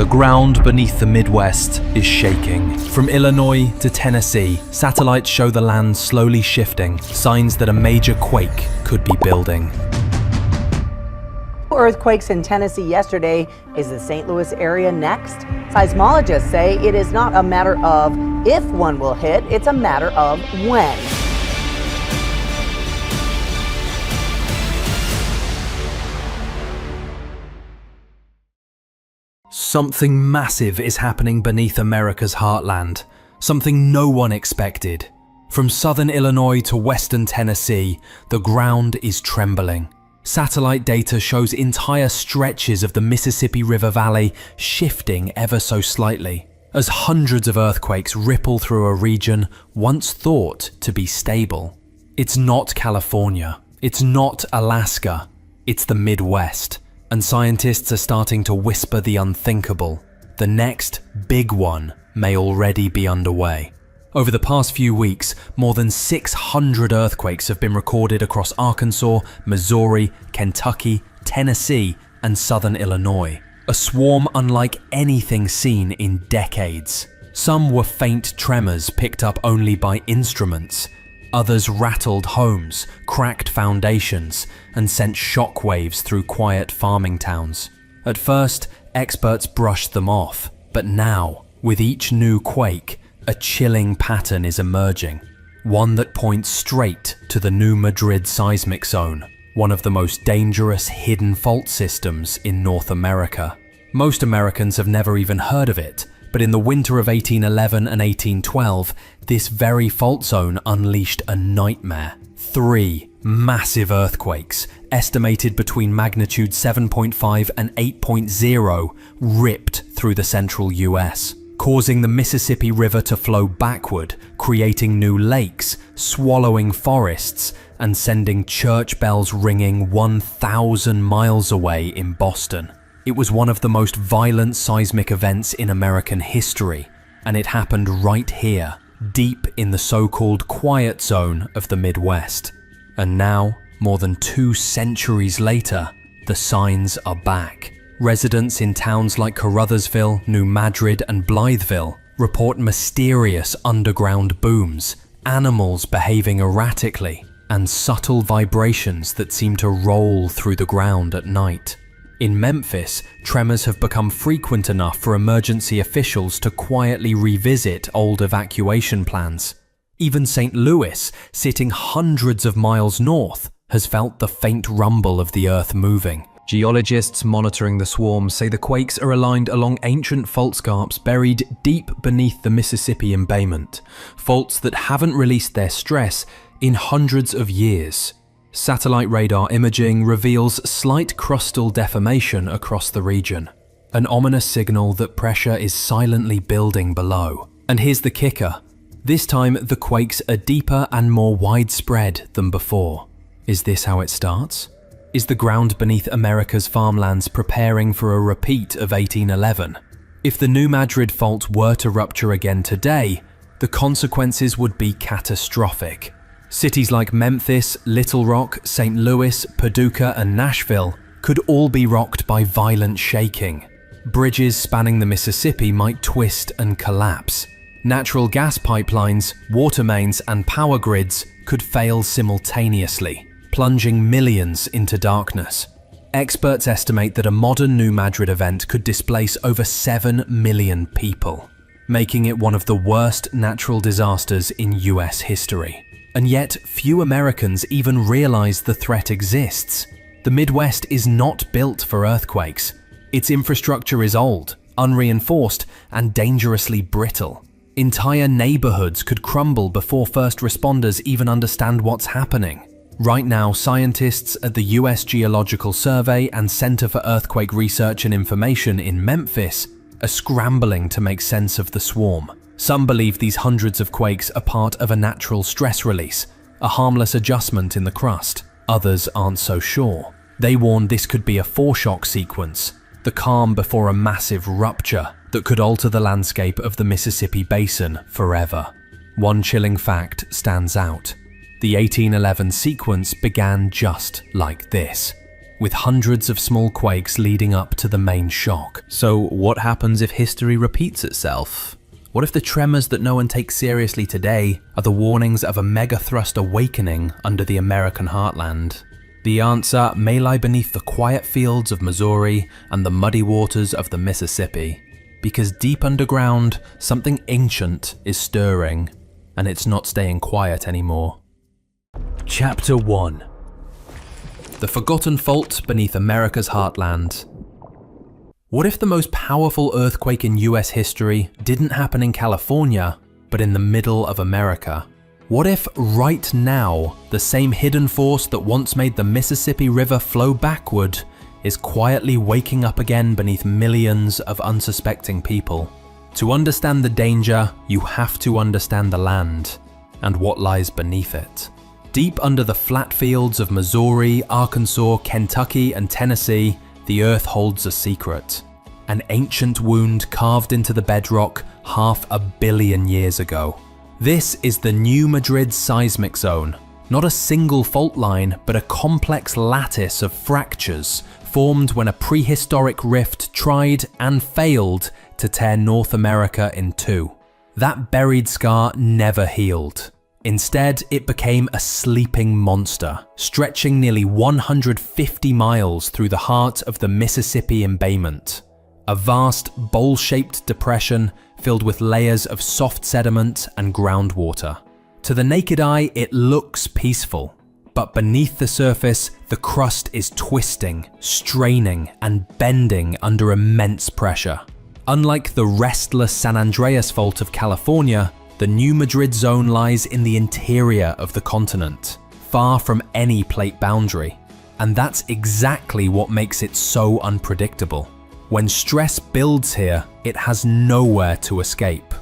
The ground beneath the Midwest is shaking. From Illinois to Tennessee, satellites show the land slowly shifting, signs that a major quake could be building. Earthquakes in Tennessee yesterday. Is the St. Louis area next? Seismologists say it is not a matter of if one will hit, it's a matter of when. Something massive is happening beneath America's heartland. Something no one expected. From southern Illinois to western Tennessee, the ground is trembling. Satellite data shows entire stretches of the Mississippi River Valley shifting ever so slightly, as hundreds of earthquakes ripple through a region once thought to be stable. It's not California, it's not Alaska, it's the Midwest, and scientists are starting to whisper the unthinkable. The next big one may already be underway. Over the past few weeks, more than 600 earthquakes have been recorded across Arkansas, Missouri, Kentucky, Tennessee, and southern Illinois. A swarm unlike anything seen in decades. Some were faint tremors picked up only by instruments. Others rattled homes, cracked foundations, and sent shockwaves through quiet farming towns. At first, experts brushed them off, but now, with each new quake, a chilling pattern is emerging. One that points straight to the new Madrid Seismic Zone, one of the most dangerous hidden fault systems in North America. Most Americans have never even heard of it, but in the winter of 1811 and 1812, this very fault zone unleashed a nightmare. 3 massive earthquakes, estimated between magnitude 7.5 and 8.0, ripped through the central US, causing the Mississippi River to flow backward, creating new lakes, swallowing forests, and sending church bells ringing 1,000 miles away in Boston. It was one of the most violent seismic events in American history, and it happened right here, deep in the so-called quiet zone of the Midwest. And now, more than 2 centuries later, the signs are back. Residents in towns like Caruthersville, New Madrid, and Blytheville report mysterious underground booms, animals behaving erratically, and subtle vibrations that seem to roll through the ground at night. In Memphis, tremors have become frequent enough for emergency officials to quietly revisit old evacuation plans. Even St. Louis, sitting hundreds of miles north, has felt the faint rumble of the earth moving. Geologists monitoring the swarm say the quakes are aligned along ancient fault scarps buried deep beneath the Mississippi Embayment, faults that haven't released their stress in hundreds of years. Satellite radar imaging reveals slight crustal deformation across the region, an ominous signal that pressure is silently building below. And here's the kicker. This time, the quakes are deeper and more widespread than before. Is this how it starts? Is the ground beneath America's farmlands preparing for a repeat of 1811? If the New Madrid Fault were to rupture again today, the consequences would be catastrophic. Cities like Memphis, Little Rock, St. Louis, Paducah, and Nashville could all be rocked by violent shaking. Bridges spanning the Mississippi might twist and collapse. Natural gas pipelines, water mains, and power grids could fail simultaneously, plunging millions into darkness. Experts estimate that a modern New Madrid event could displace over 7 million people, making it one of the worst natural disasters in US history. And yet, few Americans even realize the threat exists. The Midwest is not built for earthquakes. Its infrastructure is old, unreinforced, and dangerously brittle. Entire neighborhoods could crumble before first responders even understand what's happening. Right now, scientists at the US Geological Survey and Center for Earthquake Research and Information in Memphis are scrambling to make sense of the swarm. Some believe these hundreds of quakes are part of a natural stress release, a harmless adjustment in the crust. Others aren't so sure. They warn this could be a foreshock sequence, the calm before a massive rupture that could alter the landscape of the Mississippi Basin forever. One chilling fact stands out. The 1811 sequence began just like this. with hundreds of small quakes leading up to the main shock. So what happens if history repeats itself? What if the tremors that no one takes seriously today are the warnings of a megathrust awakening under the American heartland? The answer may lie beneath the quiet fields of Missouri and the muddy waters of the Mississippi, because deep underground, something ancient is stirring, and it's not staying quiet anymore. Chapter 1: The Forgotten Fault Beneath America's Heartland. What if the most powerful earthquake in US history didn't happen in California, but in the middle of America? What if right now, the same hidden force that once made the Mississippi River flow backward is quietly waking up again beneath millions of unsuspecting people? To understand the danger, you have to understand the land and what lies beneath it. Deep under the flat fields of Missouri, Arkansas, Kentucky, and Tennessee, the earth holds a secret. An ancient wound carved into the bedrock 500 million years ago. This is the new Madrid Seismic Zone. Not a single fault line, but a complex lattice of fractures formed when a prehistoric rift tried and failed to tear North America in two. That buried scar never healed. Instead, it became a sleeping monster, stretching nearly 150 miles through the heart of the Mississippi Embayment. A vast, bowl-shaped depression filled with layers of soft sediment and groundwater. To the naked eye, it looks peaceful, but beneath the surface, the crust is twisting, straining, and bending under immense pressure. Unlike the restless San Andreas Fault of California, the New Madrid Zone lies in the interior of the continent, far from any plate boundary. And that's exactly what makes it so unpredictable. When stress builds here, it has nowhere to escape.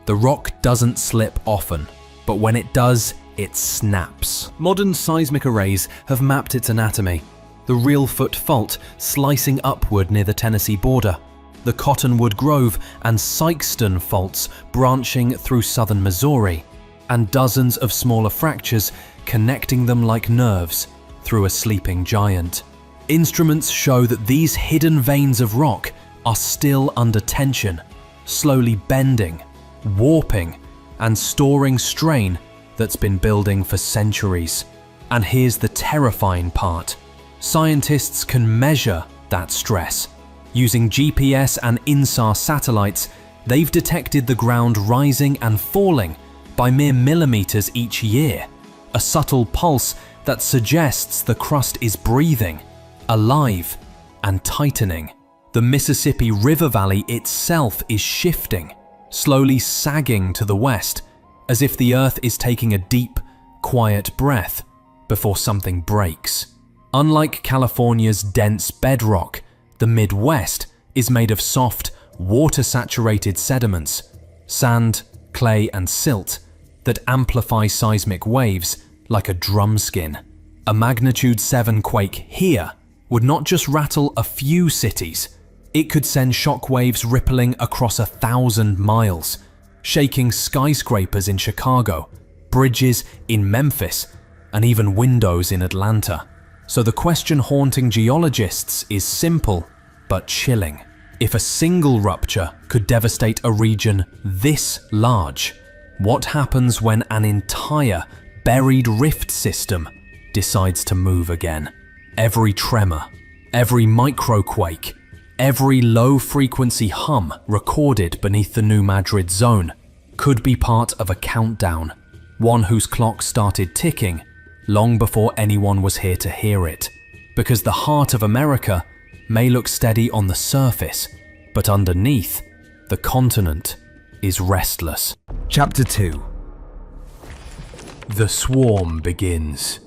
The rock doesn't slip often, but when it does, it snaps. Modern seismic arrays have mapped its anatomy. The Reelfoot Fault slicing upward near the Tennessee border, the Cottonwood Grove and Sykeston faults branching through southern Missouri, and dozens of smaller fractures connecting them like nerves through a sleeping giant. Instruments show that these hidden veins of rock are still under tension, slowly bending, warping, and storing strain that's been building for centuries. And here's the terrifying part. Scientists can measure that stress. Using GPS and INSAR satellites, they've detected the ground rising and falling by mere millimeters each year, a subtle pulse that suggests the crust is breathing, alive, and tightening. The Mississippi River Valley itself is shifting, slowly sagging to the west, as if the earth is taking a deep, quiet breath before something breaks. Unlike California's dense bedrock, the Midwest is made of soft, water-saturated sediments, sand, clay, and silt that amplify seismic waves like a drum skin. A magnitude 7 quake here would not just rattle a few cities, it could send shockwaves rippling across 1,000 miles, shaking skyscrapers in Chicago, bridges in Memphis, and even windows in Atlanta. So the question haunting geologists is simple but chilling. If a single rupture could devastate a region this large, what happens when an entire buried rift system decides to move again? Every tremor, every microquake, every low-frequency hum recorded beneath the New Madrid Zone could be part of a countdown, one whose clock started ticking long before anyone was here to hear it. Because the heart of America may look steady on the surface, but underneath, the continent is restless. Chapter 2. The swarm begins.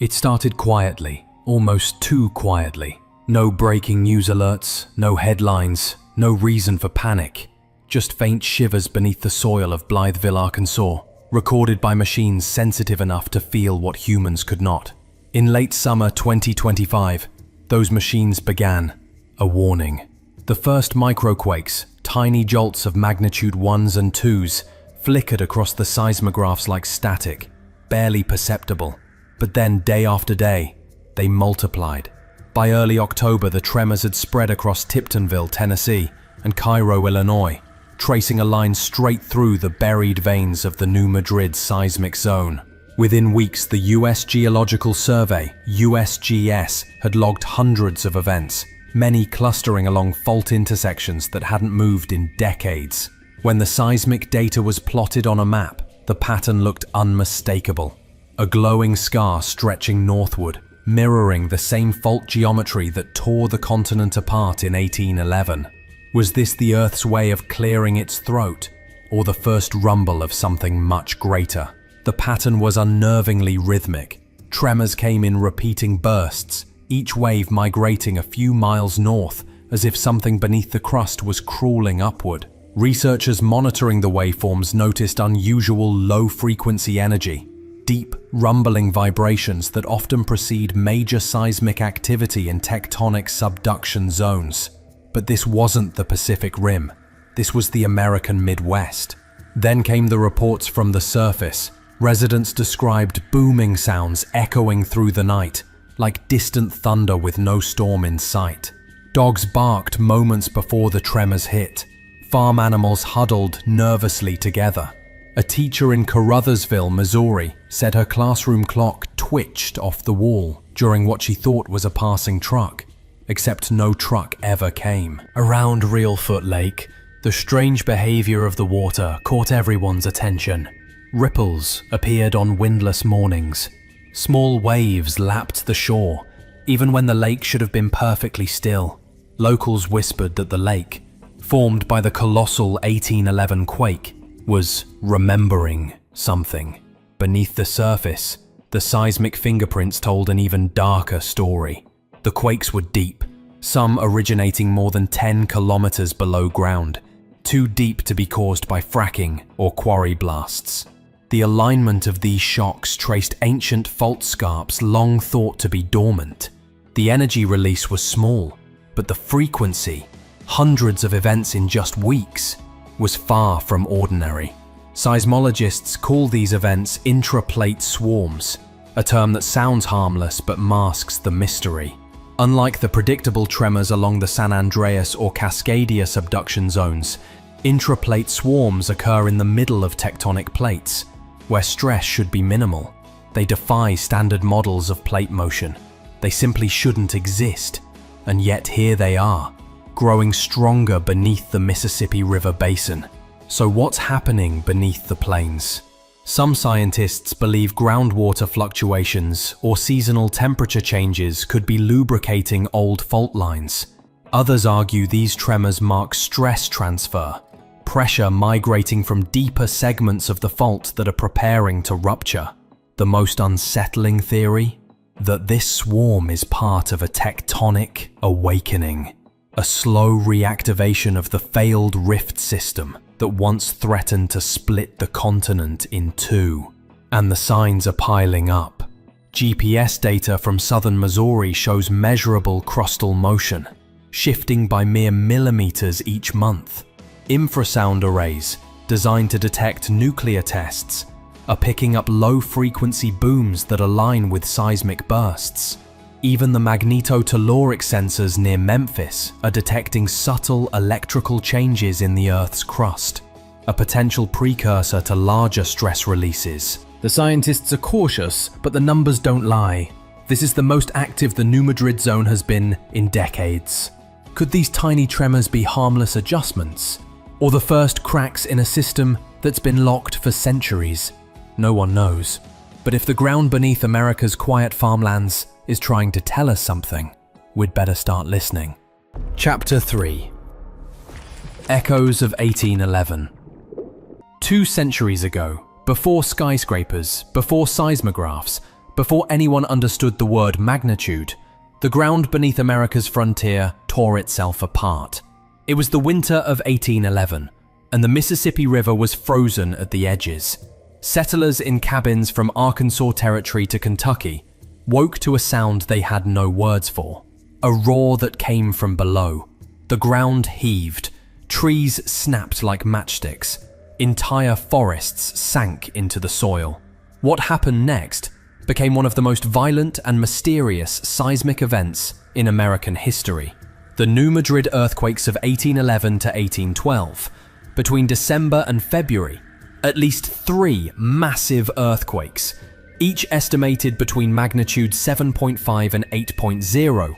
It started quietly, almost too quietly. No breaking news alerts, no headlines, no reason for panic. Just faint shivers beneath the soil of Blytheville, Arkansas, recorded by machines sensitive enough to feel what humans could not. In late summer 2025, those machines began a warning. The first microquakes, tiny jolts of magnitude 1s and 2s, flickered across the seismographs like static, barely perceptible. But then day after day, They multiplied. By early October, the tremors had spread across Tiptonville, Tennessee, and Cairo, Illinois, tracing a line straight through the buried veins of the new Madrid Seismic Zone. Within weeks, the U.S. Geological Survey, USGS, had logged hundreds of events, many clustering along fault intersections that hadn't moved in decades. When the seismic data was plotted on a map, the pattern looked unmistakable. A glowing scar stretching northward, mirroring the same fault geometry that tore the continent apart in 1811. Was this the Earth's way of clearing its throat, or the first rumble of something much greater? The pattern was unnervingly rhythmic. Tremors came in repeating bursts, each wave migrating a few miles north, as if something beneath the crust was crawling upward. Researchers monitoring the waveforms noticed unusual low-frequency energy, deep, rumbling vibrations that often precede major seismic activity in tectonic subduction zones. But this wasn't the Pacific Rim. This was the American Midwest. Then came the reports from the surface. Residents described booming sounds echoing through the night, like distant thunder with no storm in sight. Dogs barked moments before the tremors hit. Farm animals huddled nervously together. A teacher in Caruthersville, Missouri, said her classroom clock twitched off the wall during what she thought was a passing truck, except no truck ever came. Around Reelfoot Lake, the strange behavior of the water caught everyone's attention. Ripples appeared on windless mornings. Small waves lapped the shore, even when the lake should have been perfectly still. Locals whispered that the lake, formed by the colossal 1811 quake, was remembering something. Beneath the surface, the seismic fingerprints told an even darker story. The quakes were deep, some originating more than 10 kilometers below ground, too deep to be caused by fracking or quarry blasts. The alignment of these shocks traced ancient fault scarps long thought to be dormant. The energy release was small, but the frequency, hundreds of events in just weeks, was far from ordinary. Seismologists call these events intraplate swarms, a term that sounds harmless but masks the mystery. Unlike the predictable tremors along the San Andreas or Cascadia subduction zones, intraplate swarms occur in the middle of tectonic plates, where stress should be minimal. They defy standard models of plate motion. They simply shouldn't exist, and yet here they are, growing stronger beneath the Mississippi River basin. So what's happening beneath the plains? Some scientists believe groundwater fluctuations or seasonal temperature changes could be lubricating old fault lines. Others argue these tremors mark stress transfer, pressure migrating from deeper segments of the fault that are preparing to rupture. The most unsettling theory? That this swarm is part of a tectonic awakening, a slow reactivation of the failed rift system that once threatened to split the continent in two. And the signs are piling up. GPS data from southern Missouri shows measurable crustal motion, shifting by mere millimeters each month. Infrasound arrays, designed to detect nuclear tests, are picking up low-frequency booms that align with seismic bursts. Even the magnetotelluric sensors near Memphis are detecting subtle electrical changes in the Earth's crust, a potential precursor to larger stress releases. The scientists are cautious, but the numbers don't lie. This is the most active the New Madrid Zone has been in decades. Could these tiny tremors be harmless adjustments? Or the first cracks in a system that's been locked for centuries? No one knows. But if the ground beneath America's quiet farmlands is trying to tell us something, we'd better start listening. Chapter 3. Echoes of 1811. 2 centuries ago, before skyscrapers, before seismographs, before anyone understood the word magnitude, the ground beneath America's frontier tore itself apart. It was the winter of 1811, and the Mississippi River was frozen at the edges. Settlers in cabins from Arkansas Territory to Kentucky woke to a sound they had no words for, a roar that came from below. The ground heaved, trees snapped like matchsticks, entire forests sank into the soil. What happened next? became one of the most violent and mysterious seismic events in American history. The New Madrid earthquakes of 1811 to 1812. Between December and February, at least 3 massive earthquakes, each estimated between magnitude 7.5 and 8.0,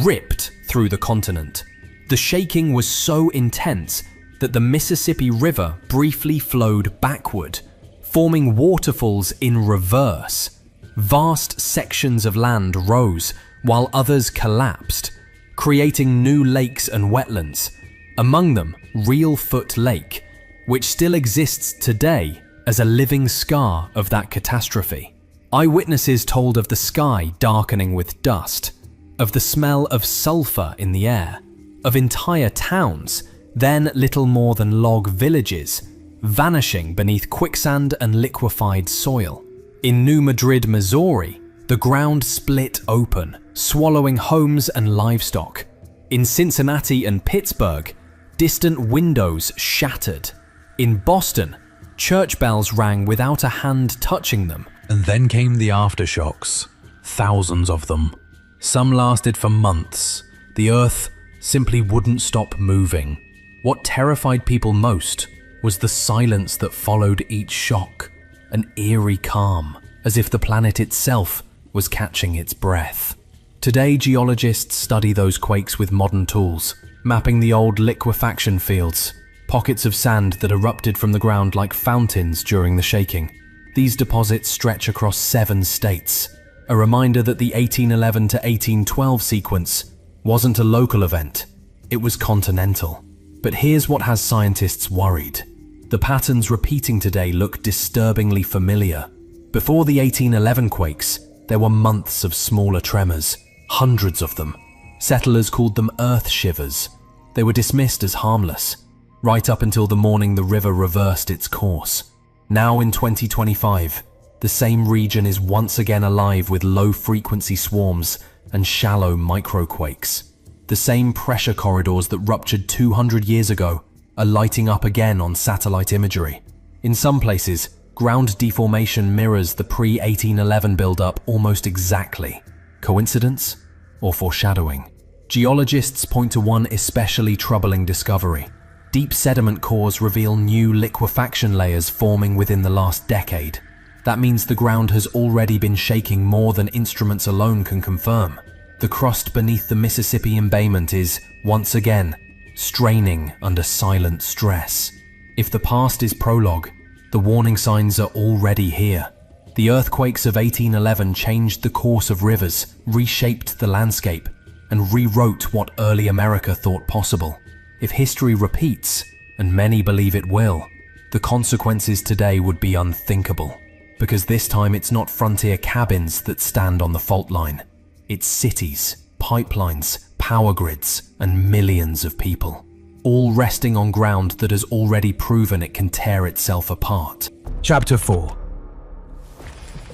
ripped through the continent. The shaking was so intense that the Mississippi River briefly flowed backward, forming waterfalls in reverse. Vast sections of land rose while others collapsed, creating new lakes and wetlands, among them Reelfoot Lake, which still exists today as a living scar of that catastrophe. Eyewitnesses told of the sky darkening with dust, of the smell of sulfur in the air, of entire towns, then little more than log villages, vanishing beneath quicksand and liquefied soil. In New Madrid, Missouri, the ground split open, swallowing homes and livestock. In Cincinnati and Pittsburgh, distant windows shattered. In Boston, church bells rang without a hand touching them. And then came the aftershocks, thousands of them. Some lasted for months. The earth simply wouldn't stop moving. What terrified people most was the silence that followed each shock, an eerie calm, as if the planet itself was catching its breath. Today, geologists study those quakes with modern tools, mapping the old liquefaction fields, pockets of sand that erupted from the ground like fountains during the shaking. These deposits stretch across 7 states, a reminder that the 1811 to 1812 sequence wasn't a local event, it was continental. But here's what has scientists worried. The patterns repeating today look disturbingly familiar. Before the 1811 quakes, there were months of smaller tremors, hundreds of them. Settlers called them earth shivers. They were dismissed as harmless, right up until the morning the river reversed its course. Now in 2025, the same region is once again alive with low-frequency swarms and shallow microquakes. The same pressure corridors that ruptured 200 years ago are lighting up again on satellite imagery. In some places, ground deformation mirrors the pre-1811 build-up almost exactly. Coincidence or foreshadowing? Geologists point to one especially troubling discovery. Deep sediment cores reveal new liquefaction layers forming within the last decade. That means the ground has already been shaking more than instruments alone can confirm. The crust beneath the Mississippi Embayment is, once again, straining under silent stress. If the past is prologue, the warning signs are already here. The earthquakes of 1811 changed the course of rivers, reshaped the landscape, and rewrote what early America thought possible. If history repeats, and many believe it will, the consequences today would be unthinkable. Because this time it's not frontier cabins that stand on the fault line. It's cities, pipelines, power grids, and millions of people, all resting on ground that has already proven it can tear itself apart. Chapter 4.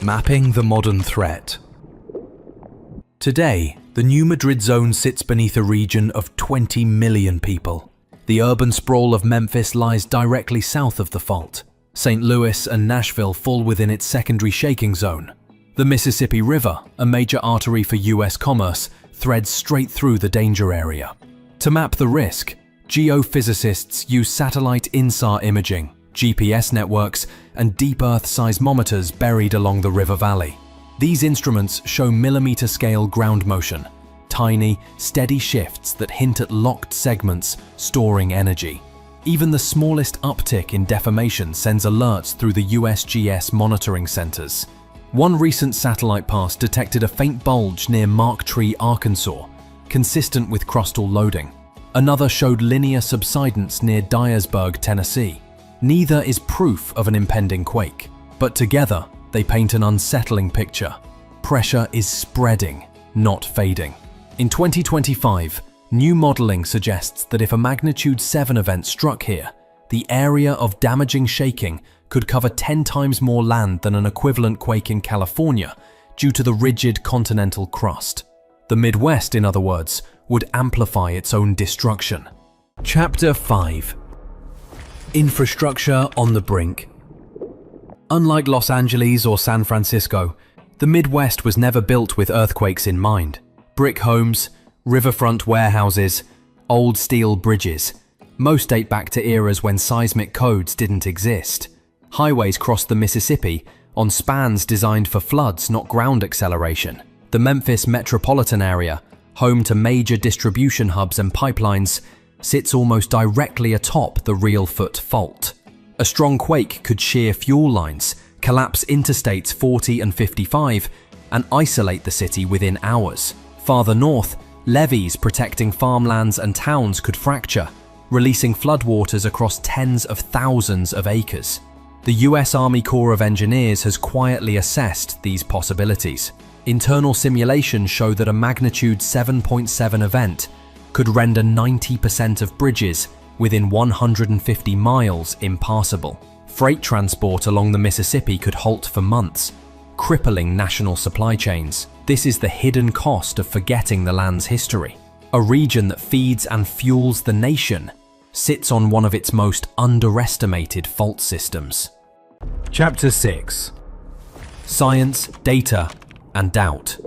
Mapping the modern threat. Today, the New Madrid Zone sits beneath a region of 20 million people. The urban sprawl of Memphis lies directly south of the fault. St. Louis and Nashville fall within its secondary shaking zone. The Mississippi River, a major artery for US commerce, threads straight through the danger area. To map the risk, geophysicists use satellite INSAR imaging, GPS networks, and deep earth seismometers buried along the river valley. These instruments show millimeter-scale ground motion, tiny, steady shifts that hint at locked segments storing energy. Even the smallest uptick in deformation sends alerts through the USGS monitoring centers. One recent satellite pass detected a faint bulge near Mark Tree, Arkansas, consistent with crustal loading. Another showed linear subsidence near Dyersburg, Tennessee. Neither is proof of an impending quake, but together they paint an unsettling picture. Pressure is spreading, not fading. In 2025, new modeling suggests that if a magnitude 7 event struck here, the area of damaging shaking could cover 10 times more land than an equivalent quake in California due to the rigid continental crust. The Midwest, in other words, would amplify its own destruction. Chapter 5. Infrastructure on the brink. Unlike Los Angeles or San Francisco, The Midwest was never built with earthquakes in mind. Brick homes, riverfront warehouses, old steel bridges. Most date back to eras when seismic codes didn't exist. Highways crossed the Mississippi on spans designed for floods, not ground acceleration. The Memphis metropolitan area, home to major distribution hubs and pipelines, sits almost directly atop the Real-Foot Fault. A strong quake could shear fuel lines, collapse interstates 40 and 55, and isolate the city within hours. Farther north, levees protecting farmlands and towns could fracture, releasing floodwaters across tens of thousands of acres. The US Army Corps of Engineers has quietly assessed these possibilities. Internal simulations show that a magnitude 7.7 event could render 90% of bridges within 150 miles impassable. Freight transport along the Mississippi could halt for months, crippling national supply chains. This is the hidden cost of forgetting the land's history. A region that feeds and fuels the nation sits on one of its most underestimated fault systems. Chapter 6. Science, data, and doubt.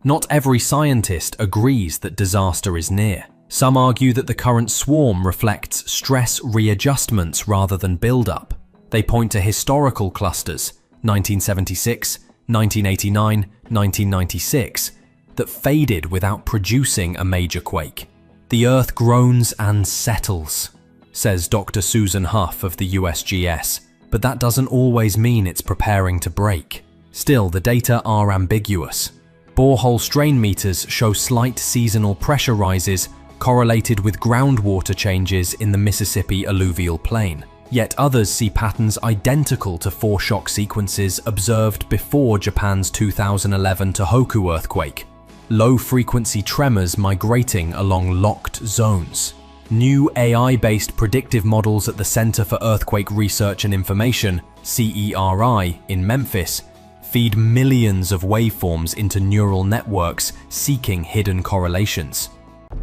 Not every scientist agrees that disaster is near. Some argue that the current swarm reflects stress readjustments rather than build-up. They point to historical clusters, 1976, 1989, 1996, that faded without producing a major quake. The Earth groans and settles, says Dr. Susan Huff of the USGS, but that doesn't always mean it's preparing to break. Still, the data are ambiguous. Borehole strain meters show slight seasonal pressure rises correlated with groundwater changes in the Mississippi alluvial plain. Yet others see patterns identical to foreshock sequences observed before Japan's 2011 Tohoku earthquake. Low-frequency tremors migrating along locked zones. New AI-based predictive models at the Center for Earthquake Research and Information, CERI, in Memphis, feed millions of waveforms into neural networks seeking hidden correlations.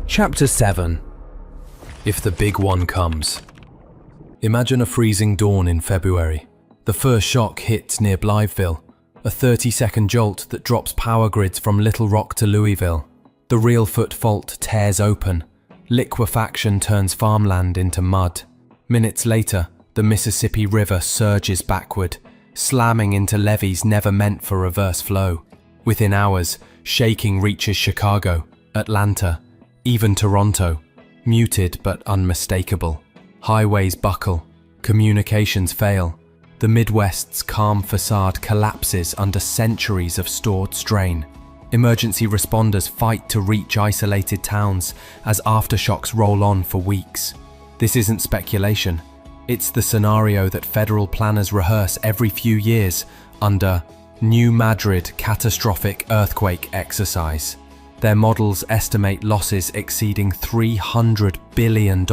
Chapter 7. If the big one comes. Imagine a freezing dawn in February. The first shock hits near Blytheville, a 30-second jolt that drops power grids from Little Rock to Louisville. The Real-Foot Fault tears open. Liquefaction turns farmland into mud. Minutes later, the Mississippi River surges backward, slamming into levees never meant for reverse flow. Within hours, shaking reaches Chicago, Atlanta, even Toronto, muted but unmistakable. Highways buckle, communications fail. The Midwest's calm facade collapses under centuries of stored strain. Emergency responders fight to reach isolated towns as aftershocks roll on for weeks. This isn't speculation. It's the scenario that federal planners rehearse every few years under New Madrid Catastrophic Earthquake Exercise. Their models estimate losses exceeding $300 billion,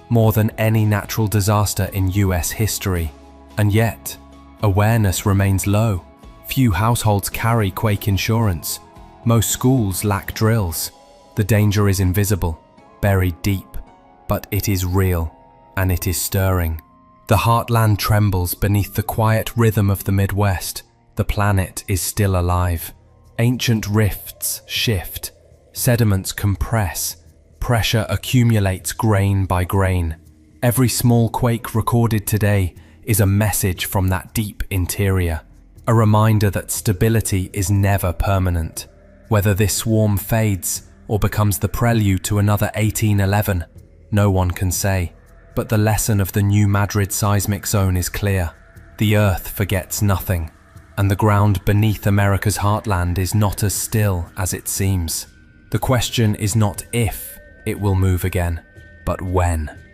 more than any natural disaster in US history. And yet, awareness remains low. Few households carry quake insurance. Most schools lack drills. The danger is invisible, buried deep, but it is real, and it is stirring. The Heartland trembles beneath the quiet rhythm of the Midwest. The planet is still alive. Ancient rifts shift, sediments compress, pressure accumulates grain by grain. Every small quake recorded today is a message from that deep interior, a reminder that stability is never permanent. Whether this swarm fades or becomes the prelude to another 1811, no one can say. But the lesson of the new Madrid Seismic Zone is clear. The Earth forgets nothing, and the ground beneath America's heartland is not as still as it seems. The question is not if it will move again, but when.